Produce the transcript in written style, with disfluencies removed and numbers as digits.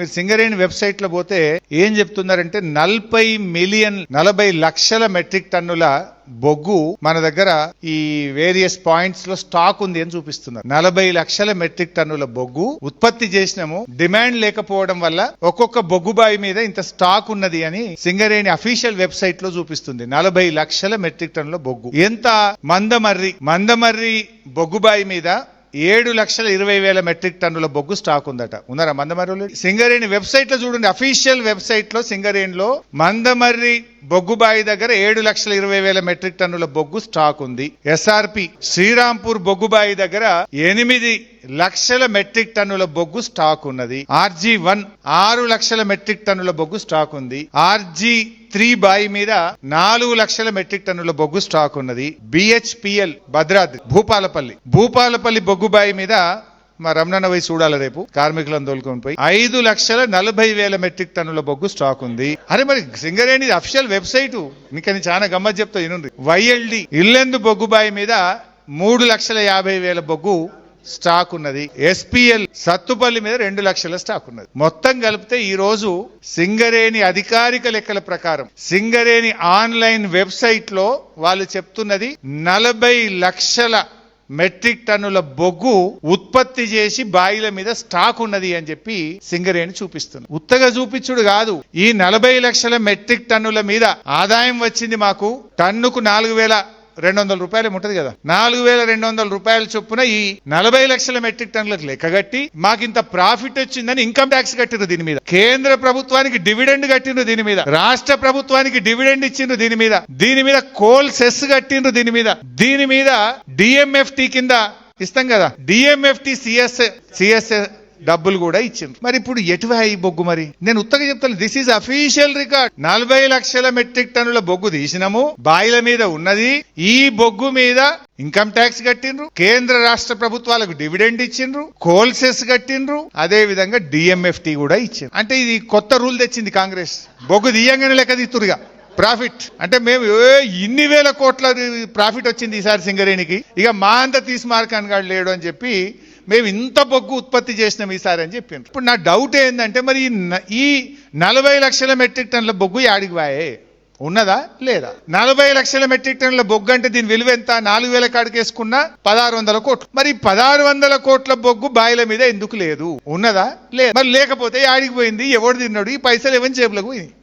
మీరు సింగరేణి వెబ్సైట్ లో పోతే ఏం చెప్తున్నారంటే 40 లక్షల మెట్రిక్ టన్నుల బొగ్గు మన దగ్గర ఈ వేరియస్ పాయింట్స్ లో స్టాక్ ఉంది అని చూపిస్తున్నారు. 40 లక్షల మెట్రిక్ టన్నుల బొగ్గు ఉత్పత్తి చేసినాము, డిమాండ్ లేకపోవడం వల్ల ఒక్కొక్క బొగ్గు బావి మీద ఇంత స్టాక్ ఉన్నది అని సింగరేణి అఫీషియల్ వెబ్సైట్ లో చూపిస్తుంది. 40 లక్షల మెట్రిక్ టన్నుల బొగ్గు. ఎంత మందమర్రి బొగ్గుబాయి మీద 7,20,000 మెట్రిక్ టన్నుల బొగ్గు స్టాక్ ఉందట. ఉన్నారా మందమర్రిలో? సింగరేణి వెబ్సైట్ లో చూడండి, అఫీషియల్ వెబ్సైట్ లో సింగరేణిలో మందమర్రి బొగ్గుబాయి దగ్గర 7,20,000 మెట్రిక్ టన్నుల బొగ్గు స్టాక్ ఉంది. ఎస్ఆర్పి శ్రీరాంపూర్ బొగ్గుబాయి దగ్గర 8 లక్షల మెట్రిక్ టన్నుల బొగ్గు స్టాక్ ఉన్నది. RG1 6 లక్షల మెట్రిక్ టన్నుల బొగ్గు స్టాక్ ఉంది. RG3 బాయి మీద 4 లక్షల మెట్రిక్ టన్నుల బొగ్గు స్టాక్ ఉన్నది. BHPL భద్రాద్రి భూపాలపల్లి బొగ్గుబాయి మీద మా రమణన్న పోయి చూడాలి రేపు, కార్మికులను తోలుకొని పోయి 5,40,000 మెట్రిక్ టన్నుల బొగ్గు స్టాక్ ఉంది. అరే మరి సింగరేణి అఫీషియల్ వెబ్సైట్ నీకని చాలా గమ్మత్ చెప్తా వినండి. YLD ఇల్లెందు బొగ్గుబాయి మీద 3,50,000 బొగ్గు స్టాక్ ఉన్నది. SPL సత్తుపల్లి మీద 2 లక్షల స్టాక్ ఉన్నది. మొత్తం కలిపితే ఈ రోజు సింగరేణి అధికారిక లెక్కల ప్రకారం సింగరేణి ఆన్లైన్ వెబ్సైట్ లో వాళ్ళు చెప్తున్నది 40 లక్షల మెట్రిక్ టన్నుల బొగ్గు ఉత్పత్తి చేసి బాయిల మీద స్టాక్ ఉన్నది అని చెప్పి సింగరేణి చూపిస్తుంది. ఉత్తగా చూపించుడు కాదు, ఈ 40 లక్షల మెట్రిక్ టన్నుల మీద ఆదాయం వచ్చింది మాకు టన్నుకు 4,200 రూపాయలు ఉంటది కదా, 4,200 రూపాయల చొప్పున ఈ 40 లక్షల మెట్రిక్ టన్నులకు లెక్కగట్టి మాకింత ప్రాఫిట్ వచ్చిందని ఇన్కమ్ ట్యాక్స్ కట్టిరు. దీని మీద కేంద్ర ప్రభుత్వానికి డివిడెండ్ కట్టిండ్రు, దీని మీద రాష్ట్ర ప్రభుత్వానికి డివిడెండ్ ఇచ్చిండ్రు, దీని మీద కోల్ సెస్ కట్టిండ్రు, దీని మీద DMFT కింద ఇస్తాం కదా, DMFT CSA డబ్బులు కూడా ఇచ్చింది. మరి ఇప్పుడు ఎటువై బొగ్గు? మరి నేను ఉత్తగా చెప్తాను, దిస్ ఈజ్ అఫీషియల్ రికార్డ్. 40 లక్షల మెట్రిక్ టన్నుల బొగ్గు తీసినాము, బాయిల మీద ఉన్నది. ఈ బొగ్గు మీద ఇన్కమ్ ట్యాక్స్ కట్టిండ్రు, కేంద్ర రాష్ట్ర ప్రభుత్వాలకు డివిడెండ్ ఇచ్చిండ్రు, కోల్ సెస్ కట్టిండ్రు, అదే విధంగా DMFT కూడా ఇచ్చిండ్రు. అంటే ఇది కొత్త రూల్ తెచ్చింది కాంగ్రెస్. బొగ్గు తీయంగానే లెక్క తీస్తురుగా ప్రాఫిట్ అంటే మేము ఇన్ని వేల కోట్ల ప్రాఫిట్ వచ్చింది ఈసారి సింగరేణికి, ఇక మా అంత తీసి మార్కాన్ లేడు అని చెప్పి మేము ఇంత బొగ్గు ఉత్పత్తి చేసినాం ఈసారి అని చెప్పిండ్రు. ఇప్పుడు నా డౌట్ ఏంటంటే మరి ఈ 40 లక్షల మెట్రిక్ టన్నుల బొగ్గు యాడికి వాయే? ఉన్నదా లేదా? 40 లక్షల మెట్రిక్ టన్నుల బొగ్గు అంటే దీని విలువ ఎంత? 4,000 కాడికి వేసుకున్నా 1,600 కోట్లు. మరి 1,600 కోట్ల బొగ్గు బాయిల మీద ఎందుకు లేదు? ఉన్నదా లేదా? మరి లేకపోతే యాడికి పోయింది? ఎవడు తిన్నాడు? ఈ పైసలు ఏమని జేబులకు పోయింది?